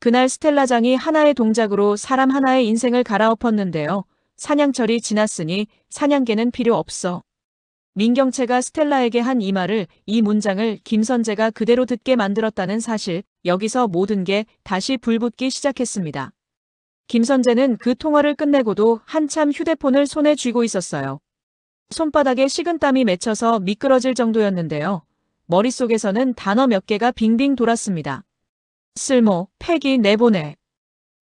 그날 스텔라장이 하나의 동작으로 사람 하나의 인생을 갈아엎었는데요. 사냥철이 지났으니 사냥개는 필요 없어. 민경채가 스텔라에게 한 이 말을, 이 문장을 김선재가 그대로 듣게 만들었다는 사실, 여기서 모든 게 다시 불붙기 시작했습니다. 김선재는 그 통화를 끝내고도 한참 휴대폰을 손에 쥐고 있었어요. 손바닥에 식은땀이 맺혀서 미끄러질 정도였는데요. 머릿속에서는 단어 몇 개가 빙빙 돌았습니다. 쓸모, 패기, 내보내.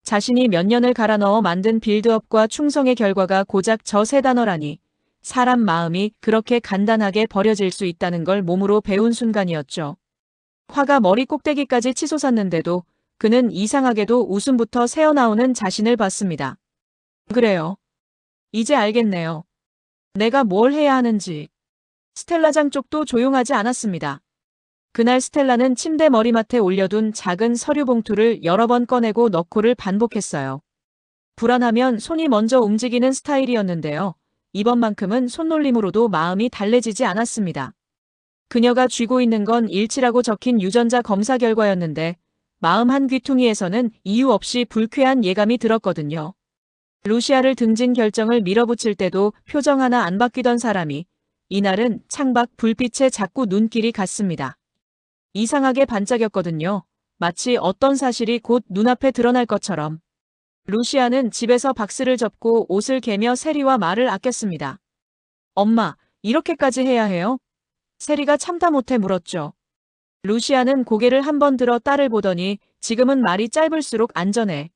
자신이 몇 년을 갈아 넣어 만든 빌드업과 충성의 결과가 고작 저 세 단어라니. 사람 마음이 그렇게 간단하게 버려질 수 있다는 걸 몸으로 배운 순간이었죠. 화가 머리 꼭대기까지 치솟았는데도 그는 이상하게도 웃음부터 새어나오는 자신을 봤습니다. 그래요. 이제 알겠네요. 내가 뭘 해야 하는지. 스텔라장 쪽도 조용하지 않았습니다. 그날 스텔라는 침대 머리맡에 올려둔 작은 서류 봉투를 여러 번 꺼내고 넣고를 반복했어요. 불안하면 손이 먼저 움직이는 스타일이었는데요. 이번만큼은 손놀림으로도 마음이 달래지지 않았습니다. 그녀가 쥐고 있는 건 일치라고 적힌 유전자 검사 결과였는데 마음 한 귀퉁이에서는 이유 없이 불쾌한 예감이 들었거든요. 루시아를 등진 결정을 밀어붙일 때도 표정 하나 안 바뀌던 사람이 이날은 창밖 불빛에 자꾸 눈길이 갔습니다. 이상하게 반짝였거든요. 마치 어떤 사실이 곧 눈앞에 드러날 것처럼. 루시아는 집에서 박스를 접고 옷을 개며 세리와 말을 아꼈습니다. 엄마, 이렇게까지 해야 해요? 세리가 참다 못해 물었죠. 루시아는 고개를 한번 들어 딸을 보더니 지금은 말이 짧을수록 안전해.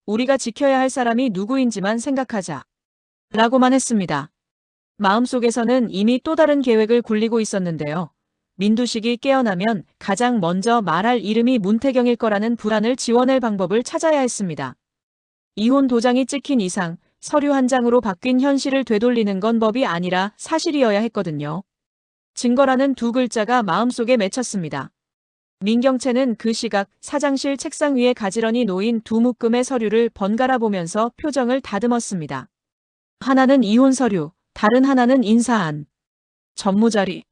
우리가 지켜야 할 사람이 누구인지만 생각하자. 라고만 했습니다. 마음속에서는 이미 또 다른 계획을 굴리고 있었는데요. 민두식이 깨어나면 가장 먼저 말할 이름이 문태경일 거라는 불안을 지워낼 방법을 찾아야 했습니다. 이혼 도장이 찍힌 이상 서류 한 장으로 바뀐 현실을 되돌리는 건 법이 아니라 사실이어야 했거든요. 증거라는 두 글자가 마음속에 맺혔습니다. 민경채는 그 시각 사장실 책상 위에 가지런히 놓인 두 묶음의 서류를 번갈아 보면서 표정을 다듬었습니다. 하나는 이혼 서류, 다른 하나는 인사안. 전무자리.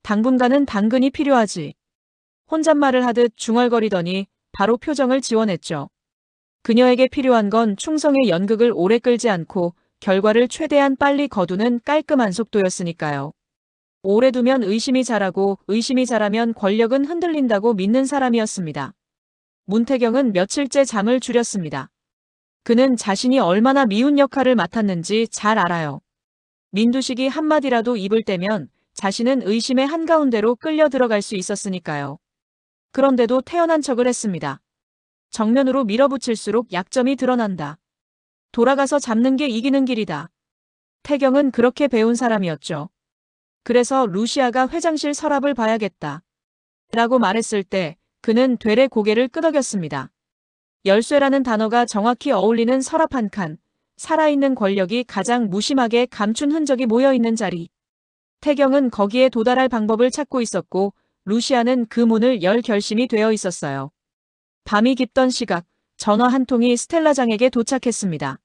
당분간은 당근이 필요하지. 혼잣말을 하듯 중얼거리더니 바로 표정을 지워냈죠. 그녀에게 필요한 건 충성의 연극을 오래 끌지 않고 결과를 최대한 빨리 거두는 깔끔한 속도였으니까요. 오래 두면 의심이 자라고 의심이 자라면 권력은 흔들린다고 믿는 사람이었습니다. 문태경은 며칠째 잠을 줄였습니다. 그는 자신이 얼마나 미운 역할을 맡았는지 잘 알아요. 민두식이 한마디라도 입을 떼면 자신은 의심의 한가운데로 끌려 들어갈 수 있었으니까요. 그런데도 태어난 척을 했습니다. 정면으로 밀어붙일수록 약점이 드러난다. 돌아가서 잡는 게 이기는 길이다. 태경은 그렇게 배운 사람이었죠. 그래서 루시아가 회장실 서랍을 봐야겠다. 라고 말했을 때 그는 되레 고개를 끄덕였습니다. 열쇠라는 단어가 정확히 어울리는 서랍 한 칸, 살아있는 권력이 가장 무심하게 감춘 흔적이 모여있는 자리. 태경은 거기에 도달할 방법을 찾고 있었고 루시아는 그 문을 열 결심이 되어 있었어요. 밤이 깊던 시각, 전화 한 통이 스텔라장에게 도착했습니다.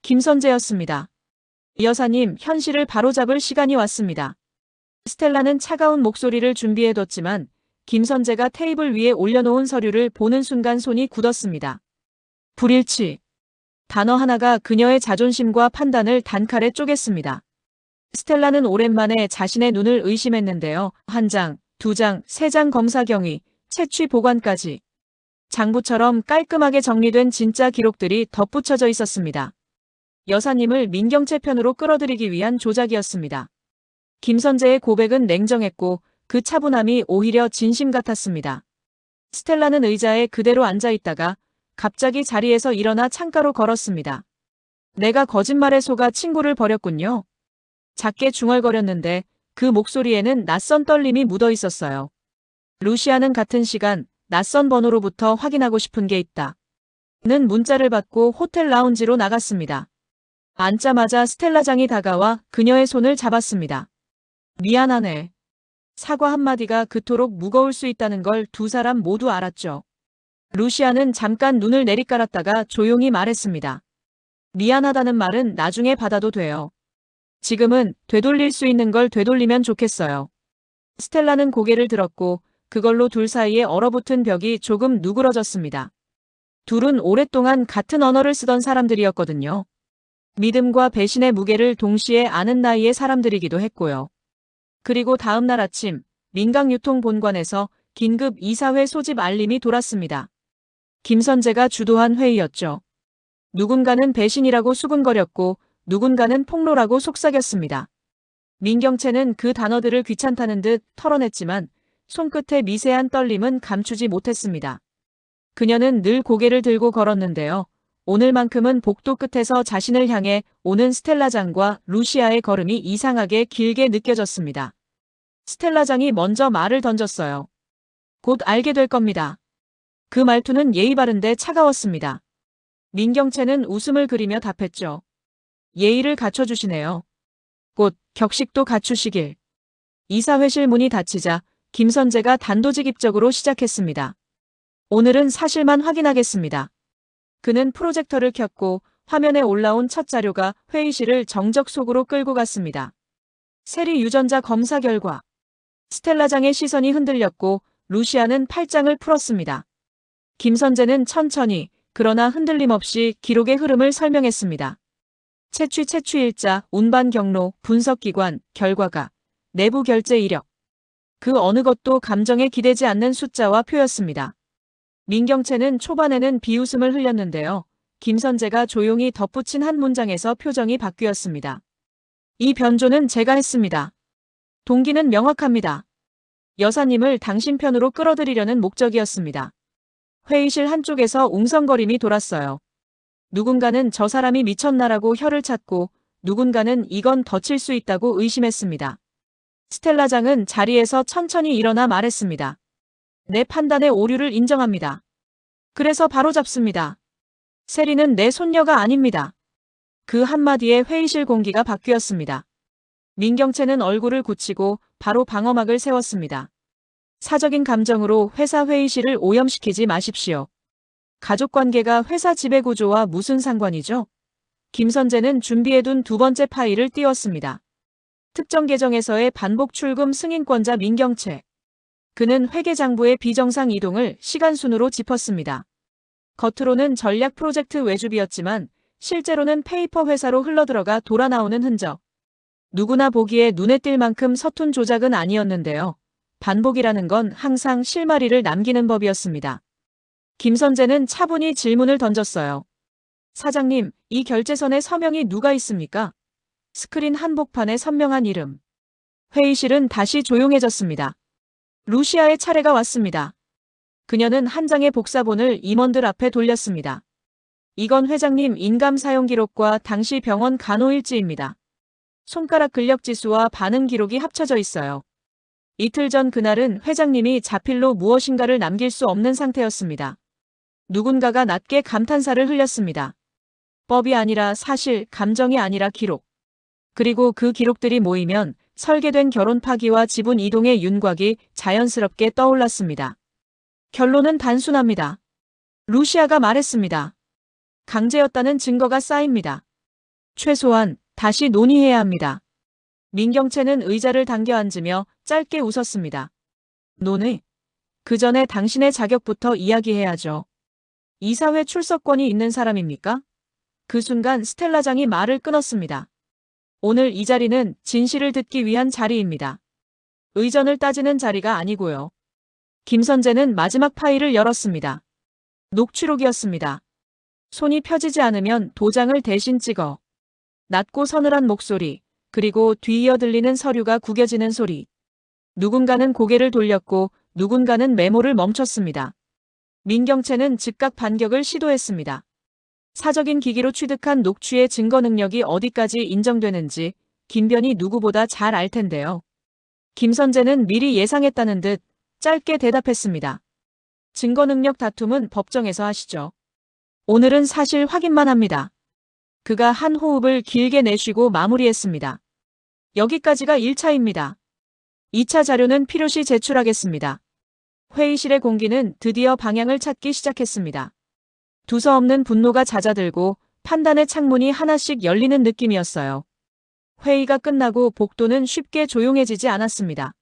김선재였습니다. 여사님, 현실을 바로잡을 시간이 왔습니다. 스텔라는 차가운 목소리를 준비해뒀지만 김선재가 테이블 위에 올려놓은 서류를 보는 순간 손이 굳었습니다. 불일치. 단어 하나가 그녀의 자존심과 판단을 단칼에 쪼갰습니다. 스텔라는 오랜만에 자신의 눈을 의심했는데요. 한 장, 두 장, 세 장 검사 경위, 채취 보관까지. 장부처럼 깔끔하게 정리된 진짜 기록들이 덧붙여져 있었습니다. 여사님을 민경채 편으로 끌어들이기 위한 조작이었습니다. 김선재의 고백은 냉정했고 그 차분함이 오히려 진심 같았습니다. 스텔라는 의자에 그대로 앉아 있다가 갑자기 자리에서 일어나 창가로 걸었습니다. 내가 거짓말에 속아 친구를 버렸군요. 작게 중얼거렸는데 그 목소리에는 낯선 떨림이 묻어 있었어요. 루시아는 같은 시간 낯선 번호로부터 확인하고 싶은 게 있다. 는 문자를 받고 호텔 라운지로 나갔습니다. 앉자마자 스텔라장이 다가와 그녀의 손을 잡았습니다. 미안하네. 사과 한마디가 그토록 무거울 수 있다는 걸 두 사람 모두 알았죠. 루시아는 잠깐 눈을 내리깔았다가 조용히 말했습니다. 미안하다는 말은 나중에 받아도 돼요. 지금은 되돌릴 수 있는 걸 되돌리면 좋겠어요. 스텔라는 고개를 들었고 그걸로 둘 사이에 얼어붙은 벽이 조금 누그러졌습니다. 둘은 오랫동안 같은 언어를 쓰던 사람들이었거든요. 믿음과 배신의 무게를 동시에 아는 나이의 사람들이기도 했고요. 그리고 다음 날 아침 민강유통본관에서 긴급 이사회 소집 알림이 돌았습니다. 김선재가 주도한 회의였죠. 누군가는 배신이라고 수군거렸고 누군가는 폭로라고 속삭였습니다. 민경채는 그 단어들을 귀찮다는 듯 털어냈지만 손끝의 미세한 떨림은 감추지 못했습니다. 그녀는 늘 고개를 들고 걸었는데요. 오늘만큼은 복도 끝에서 자신을 향해 오는 스텔라장과 루시아의 걸음이 이상하게 길게 느껴졌습니다. 스텔라장이 먼저 말을 던졌어요. 곧 알게 될 겁니다. 그 말투는 예의 바른데 차가웠습니다. 민경채는 웃음을 그리며 답했죠. 예의를 갖춰주시네요. 곧 격식도 갖추시길. 이사회실 문이 닫히자 김선재가 단도직입적으로 시작했습니다. 오늘은 사실만 확인하겠습니다. 그는 프로젝터를 켰고 화면에 올라온 첫 자료가 회의실을 정적 속으로 끌고 갔습니다. 세리 유전자 검사 결과. 스텔라장의 시선이 흔들렸고 루시아는 팔짱을 풀었습니다. 김선재는 천천히 그러나 흔들림 없이 기록의 흐름을 설명했습니다. 채취일자, 운반 경로, 분석 기관, 결과가, 내부 결제 이력. 그 어느 것도 감정에 기대지 않는 숫자와 표였습니다. 민경채는 초반에는 비웃음을 흘렸는데요. 김선재가 조용히 덧붙인 한 문장에서 표정이 바뀌었습니다. 이 변조는 제가 했습니다. 동기는 명확합니다. 여사님을 당신 편으로 끌어들이려는 목적이었습니다. 회의실 한쪽에서 웅성거림이 돌았어요. 누군가는 저 사람이 미쳤나라고 혀를 찾고 누군가는 이건 덧칠 수 있다고 의심했습니다. 스텔라장은 자리에서 천천히 일어나 말했습니다. 내 판단의 오류를 인정합니다. 그래서 바로잡습니다. 세리는 내 손녀가 아닙니다. 그 한마디에 회의실 공기가 바뀌었습니다. 민경채는 얼굴을 굳히고 바로 방어막을 세웠습니다. 사적인 감정으로 회사 회의실을 오염시키지 마십시오. 가족관계가 회사 지배구조와 무슨 상관이죠? 김선재는 준비해둔 두 번째 파일을 띄웠습니다. 특정 계정에서의 반복 출금 승인권자 민경채. 그는 회계장부의 비정상 이동을 시간순으로 짚었습니다. 겉으로는 전략 프로젝트 외주비였지만 실제로는 페이퍼 회사로 흘러들어가 돌아 나오는 흔적. 누구나 보기에 눈에 띌 만큼 서툰 조작은 아니었는데요. 반복이라는 건 항상 실마리를 남기는 법이었습니다. 김선재는 차분히 질문을 던졌어요. 사장님, 이 결제선에 서명이 누가 있습니까? 스크린 한복판에 선명한 이름. 회의실은 다시 조용해졌습니다. 루시아의 차례가 왔습니다. 그녀는 한 장의 복사본을 임원들 앞에 돌렸습니다. 이건 회장님 인감 사용 기록과 당시 병원 간호일지입니다. 손가락 근력 지수와 반응 기록이 합쳐져 있어요. 이틀 전 그날은 회장님이 자필로 무엇인가를 남길 수 없는 상태였습니다. 누군가가 낮게 감탄사를 흘렸습니다. 법이 아니라 사실, 감정이 아니라 기록. 그리고 그 기록들이 모이면 설계된 결혼 파기와 지분 이동의 윤곽이 자연스럽게 떠올랐습니다. 결론은 단순합니다. 루시아가 말했습니다. 강제였다는 증거가 쌓입니다. 최소한 다시 논의해야 합니다. 민경채는 의자를 당겨 앉으며 짧게 웃었습니다. 논의? 그 전에 당신의 자격부터 이야기해야죠. 이사회 출석권이 있는 사람입니까? 그 순간 스텔라장이 말을 끊었습니다. 오늘 이 자리는 진실을 듣기 위한 자리입니다. 의전을 따지는 자리가 아니고요. 김선재는 마지막 파일을 열었습니다. 녹취록이었습니다. 손이 펴지지 않으면 도장을 대신 찍어. 낮고 서늘한 목소리, 그리고 뒤이어 들리는 서류가 구겨지는 소리. 누군가는 고개를 돌렸고 누군가는 메모를 멈췄습니다. 민경채는 즉각 반격을 시도했습니다. 사적인 기기로 취득한 녹취의 증거 능력이 어디까지 인정되는지 김변이 누구보다 잘 알 텐데요. 김선재는 미리 예상했다는 듯 짧게 대답했습니다. 증거 능력 다툼은 법정에서 하시죠. 오늘은 사실 확인만 합니다. 그가 한 호흡을 길게 내쉬고 마무리했습니다. 여기까지가 1차입니다. 2차 자료는 필요시 제출하겠습니다. 회의실의 공기는 드디어 방향을 찾기 시작했습니다. 두서없는 분노가 잦아들고 판단의 창문이 하나씩 열리는 느낌이었어요. 회의가 끝나고 복도는 쉽게 조용해지지 않았습니다.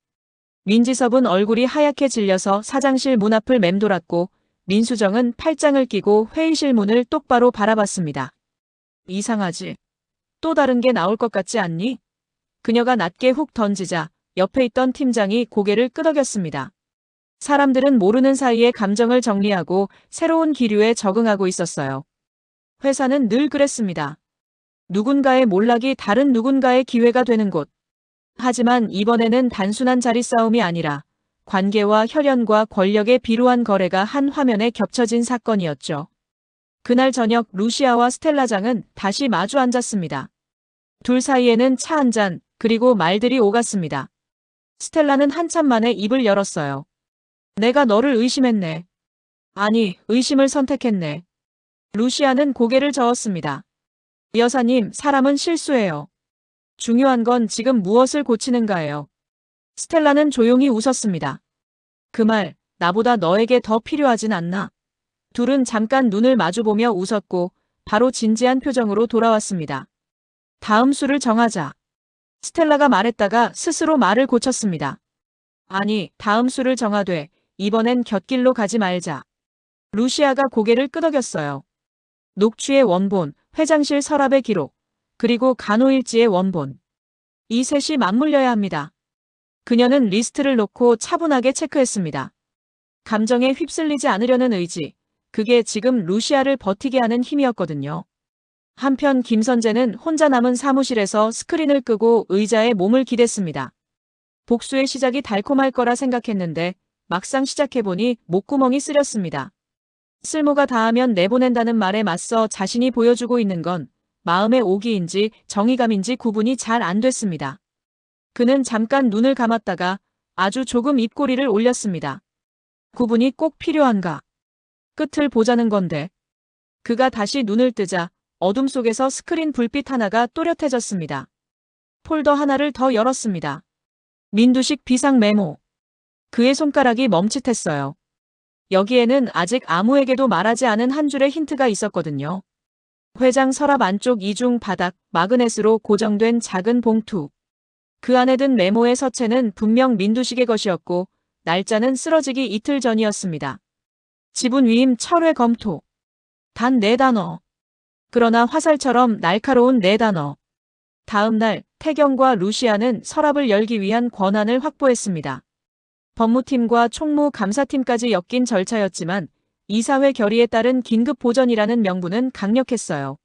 민지섭은 얼굴이 하얗게 질려서 사장실 문 앞을 맴돌았고 민수정은 팔짱을 끼고 회의실 문을 똑바로 바라봤습니다. 이상하지? 또 다른 게 나올 것 같지 않니? 그녀가 낮게 훅 던지자 옆에 있던 팀장이 고개를 끄덕였습니다. 사람들은 모르는 사이에 감정을 정리하고 새로운 기류에 적응하고 있었어요. 회사는 늘 그랬습니다. 누군가의 몰락이 다른 누군가의 기회가 되는 곳. 하지만 이번에는 단순한 자리 싸움이 아니라 관계와 혈연과 권력의 비루한 거래가 한 화면에 겹쳐진 사건이었죠. 그날 저녁 루시아와 스텔라장은 다시 마주 앉았습니다. 둘 사이에는 차 한 잔, 그리고 말들이 오갔습니다. 스텔라는 한참 만에 입을 열었어요. 내가 너를 의심했네. 아니, 의심을 선택했네. 루시아는 고개를 저었습니다. 여사님, 사람은 실수해요. 중요한 건 지금 무엇을 고치는가예요. 스텔라는 조용히 웃었습니다. 그 말, 나보다 너에게 더 필요하진 않나? 둘은 잠깐 눈을 마주보며 웃었고 바로 진지한 표정으로 돌아왔습니다. 다음 수를 정하자. 스텔라가 말했다가 스스로 말을 고쳤습니다. 아니, 다음 수를 정하되 이번엔 곁길로 가지 말자. 루시아가 고개를 끄덕였어요. 녹취의 원본, 회장실 서랍의 기록, 그리고 간호일지의 원본. 이 셋이 맞물려야 합니다. 그녀는 리스트를 놓고 차분하게 체크했습니다. 감정에 휩쓸리지 않으려는 의지, 그게 지금 루시아를 버티게 하는 힘이었거든요. 한편 김선재는 혼자 남은 사무실에서 스크린을 끄고 의자에 몸을 기댔습니다. 복수의 시작이 달콤할 거라 생각했는데 막상 시작해보니 목구멍이 쓰렸습니다. 쓸모가 다하면 내보낸다는 말에 맞서 자신이 보여주고 있는 건 마음의 오기인지 정의감인지 구분이 잘 안 됐습니다. 그는 잠깐 눈을 감았다가 아주 조금 입꼬리를 올렸습니다. 구분이 꼭 필요한가? 끝을 보자는 건데. 그가 다시 눈을 뜨자 어둠 속에서 스크린 불빛 하나가 또렷해졌습니다. 폴더 하나를 더 열었습니다. 민두식 비상 메모. 그의 손가락이 멈칫했어요. 여기에는 아직 아무에게도 말하지 않은 한 줄의 힌트가 있었거든요. 회장 서랍 안쪽 이중 바닥 마그넷으로 고정된 작은 봉투. 그 안에 든 메모의 서체는 분명 민두식의 것이었고 날짜는 쓰러지기 이틀 전이었습니다. 지분 위임 철회 검토. 단 4단어. 그러나 화살처럼 날카로운 4단어. 다음 날 태경과 루시아는 서랍을 열기 위한 권한을 확보했습니다. 법무팀과 총무 감사팀까지 엮인 절차였지만 이사회 결의에 따른 긴급 보전이라는 명분은 강력했어요.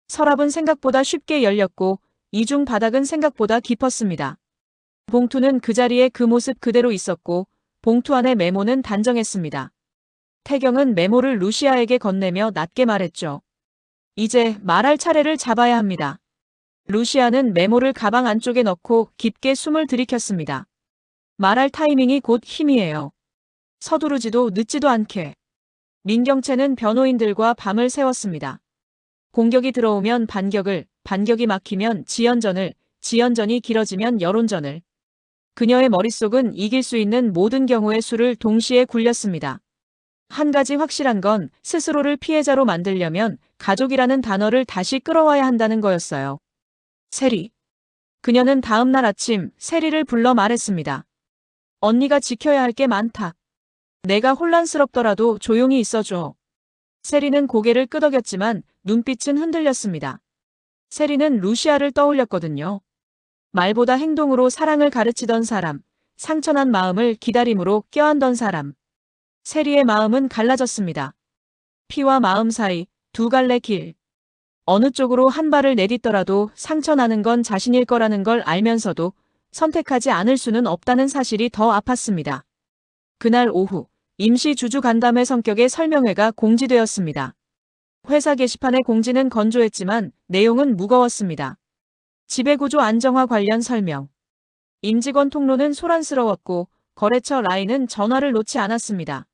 서랍은 생각보다 쉽게 열렸고 이중 바닥은 생각보다 깊었습니다. 봉투는 그 자리에 그 모습 그대로 있었고 봉투 안의 메모는 단정했습니다. 태경은 메모를 루시아에게 건네며 낮게 말했죠. 이제 말할 차례를 잡아야 합니다. 루시아는 메모를 가방 안쪽에 넣고 깊게 숨을 들이켰습니다. 말할 타이밍이 곧 힘이에요. 서두르지도 늦지도 않게. 민경채는 변호인들과 밤을 새웠습니다. 공격이 들어오면 반격을, 반격이 막히면 지연전을, 지연전이 길어지면 여론전을. 그녀의 머릿속은 이길 수 있는 모든 경우의 수를 동시에 굴렸습니다. 한 가지 확실한 건 스스로를 피해자로 만들려면 가족이라는 단어를 다시 끌어와야 한다는 거였어요. 세리. 그녀는 다음 날 아침 세리를 불러 말했습니다. 언니가 지켜야 할 게 많다. 내가 혼란스럽더라도 조용히 있어줘. 세리는 고개를 끄덕였지만 눈빛은 흔들렸습니다. 세리는 루시아를 떠올렸거든요. 말보다 행동으로 사랑을 가르치던 사람, 상처난 마음을 기다림으로 껴안던 사람. 세리의 마음은 갈라졌습니다. 피와 마음 사이 두 갈래 길. 어느 쪽으로 한 발을 내딛더라도 상처나는 건 자신일 거라는 걸 알면서도 선택하지 않을 수는 없다는 사실이 더 아팠습니다. 그날 오후 임시 주주 간담회 성격의 설명회가 공지되었습니다. 회사 게시판의 공지는 건조했지만 내용은 무거웠습니다. 지배구조 안정화 관련 설명. 임직원 통로는 소란스러웠고 거래처 라인은 전화를 놓지 않았습니다.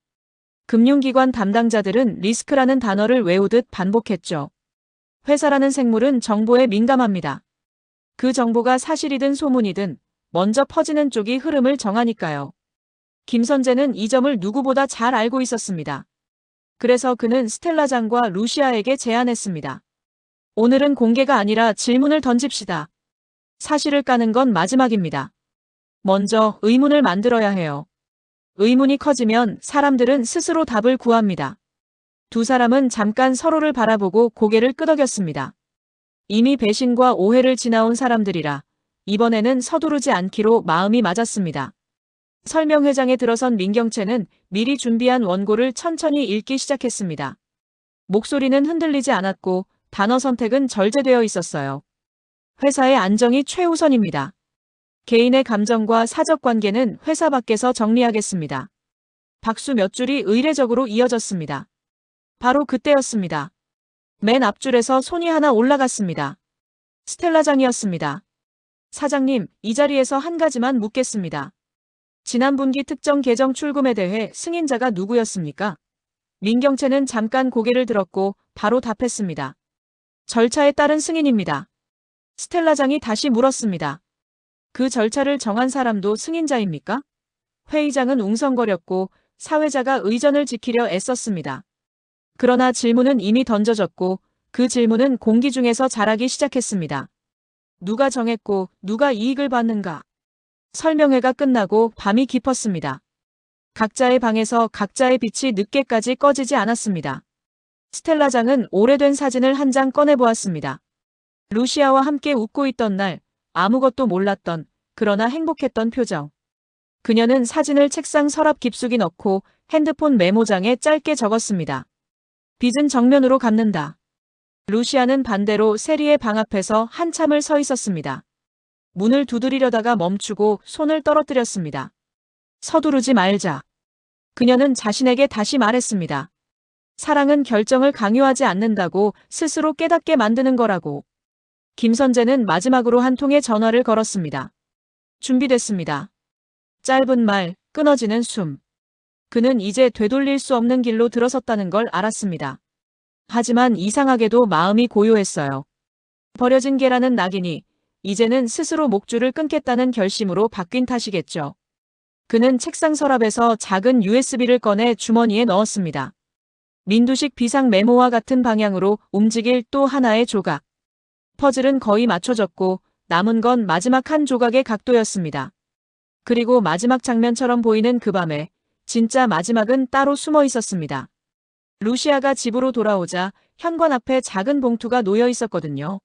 금융기관 담당자들은 리스크라는 단어를 외우듯 반복했죠. 회사라는 생물은 정보에 민감합니다. 그 정보가 사실이든 소문이든 먼저 퍼지는 쪽이 흐름을 정하니까요. 김선재는 이 점을 누구보다 잘 알고 있었습니다. 그래서 그는 스텔라장과 루시아에게 제안했습니다. 오늘은 공개가 아니라 질문을 던집시다. 사실을 까는 건 마지막입니다. 먼저 의문을 만들어야 해요. 의문이 커지면 사람들은 스스로 답을 구합니다. 두 사람은 잠깐 서로를 바라보고 고개를 끄덕였습니다. 이미 배신과 오해를 지나온 사람들이라 이번에는 서두르지 않기로 마음이 맞았습니다. 설명회장에 들어선 민경채는 미리 준비한 원고를 천천히 읽기 시작했습니다. 목소리는 흔들리지 않았고 단어 선택은 절제되어 있었어요. 회사의 안정이 최우선입니다. 개인의 감정과 사적 관계는 회사 밖에서 정리하겠습니다. 박수 몇 줄이 의례적으로 이어졌습니다. 바로 그때였습니다. 맨 앞줄에서 손이 하나 올라갔습니다. 스텔라장이었습니다. 사장님, 이 자리에서 한 가지만 묻겠습니다. 지난 분기 특정 계정 출금에 대해 승인자가 누구였습니까? 민경채는 잠깐 고개를 들었고 바로 답했습니다. 절차에 따른 승인입니다. 스텔라장이 다시 물었습니다. 그 절차를 정한 사람도 승인자입니까? 회의장은 웅성거렸고 사회자가 의전을 지키려 애썼습니다. 그러나 질문은 이미 던져졌고 그 질문은 공기 중에서 자라기 시작했습니다. 누가 정했고 누가 이익을 받는가? 설명회가 끝나고 밤이 깊었습니다. 각자의 방에서 각자의 빛이 늦게까지 꺼지지 않았습니다. 스텔라장은 오래된 사진을 한 장 꺼내보았습니다. 루시아와 함께 웃고 있던 날, 아무것도 몰랐던, 그러나 행복했던 표정. 그녀는 사진을 책상 서랍 깊숙이 넣고 핸드폰 메모장에 짧게 적었습니다. 빚은 정면으로 갚는다. 루시아는 반대로 세리의 방 앞에서 한참을 서 있었습니다. 문을 두드리려다가 멈추고 손을 떨어뜨렸습니다. 서두르지 말자. 그녀는 자신에게 다시 말했습니다. 사랑은 결정을 강요하지 않는다고 스스로 깨닫게 만드는 거라고. 김선재는 마지막으로 한 통의 전화를 걸었습니다. 준비됐습니다. 짧은 말, 끊어지는 숨. 그는 이제 되돌릴 수 없는 길로 들어섰다는 걸 알았습니다. 하지만 이상하게도 마음이 고요했어요. 버려진 개라는 낙인이 이제는 스스로 목줄을 끊겠다는 결심으로 바뀐 탓이겠죠. 그는 책상 서랍에서 작은 USB를 꺼내 주머니에 넣었습니다. 민두식 비상 메모와 같은 방향으로 움직일 또 하나의 조각. 퍼즐은 거의 맞춰졌고 남은 건 마지막 한 조각의 각도였습니다. 그리고 마지막 장면처럼 보이는 그 밤에 진짜 마지막은 따로 숨어 있었습니다. 루시아가 집으로 돌아오자 현관 앞에 작은 봉투가 놓여 있었거든요.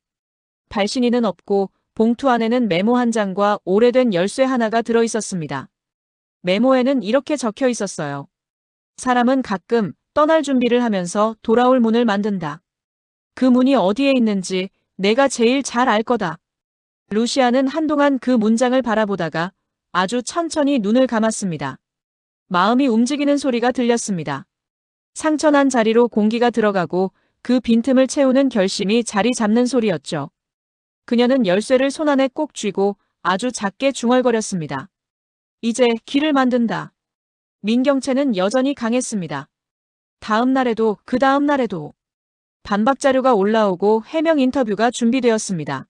발신인은 없고 봉투 안에는 메모 한 장과 오래된 열쇠 하나가 들어 있었습니다. 메모에는 이렇게 적혀 있었어요. 사람은 가끔 떠날 준비를 하면서 돌아올 문을 만든다. 그 문이 어디에 있는지 내가 제일 잘 알 거다. 루시아는 한동안 그 문장을 바라보다가 아주 천천히 눈을 감았습니다. 마음이 움직이는 소리가 들렸습니다. 상처난 자리로 공기가 들어가고 그 빈틈을 채우는 결심이 자리 잡는 소리였죠. 그녀는 열쇠를 손안에 꼭 쥐고 아주 작게 중얼거렸습니다. 이제 길을 만든다. 민경채는 여전히 강했습니다. 다음 날에도 그 다음 날에도 반박 자료가 올라오고 해명 인터뷰가 준비되었습니다.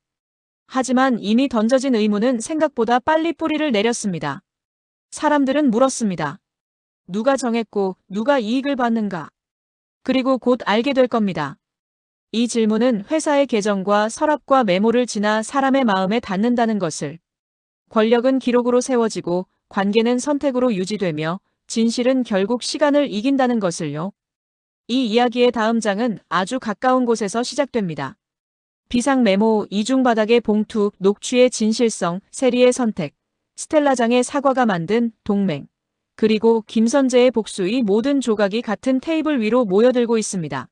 하지만 이미 던져진 의문은 생각보다 빨리 뿌리를 내렸습니다. 사람들은 물었습니다. 누가 정했고 누가 이익을 받는가? 그리고 곧 알게 될 겁니다. 이 질문은 회사의 계정과 서랍과 메모를 지나 사람의 마음에 닿는다는 것을. 권력은 기록으로 세워지고 관계는 선택으로 유지되며 진실은 결국 시간을 이긴다는 것을요. 이 이야기의 다음 장은 아주 가까운 곳에서 시작됩니다. 비상 메모, 이중바닥의 봉투, 녹취의 진실성, 세리의 선택, 스텔라장의 사과가 만든 동맹, 그리고 김선재의 복수 이 모든 조각이 같은 테이블 위로 모여들고 있습니다.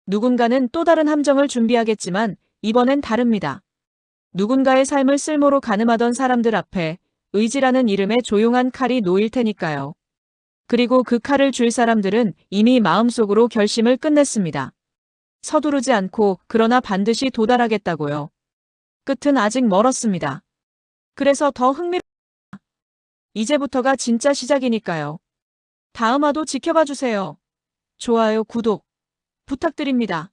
누군가는 또 다른 함정을 준비하겠지만 이번엔 다릅니다. 누군가의 삶을 쓸모로 가늠하던 사람들 앞에 의지라는 이름의 조용한 칼이 놓일 테니까요. 그리고 그 칼을 쥘 사람들은 이미 마음속으로 결심을 끝냈습니다. 서두르지 않고 그러나 반드시 도달하겠다고요. 끝은 아직 멀었습니다. 그래서 더 이제부터가 진짜 시작이니까요. 다음화도 지켜봐 주세요. 좋아요, 구독 부탁드립니다.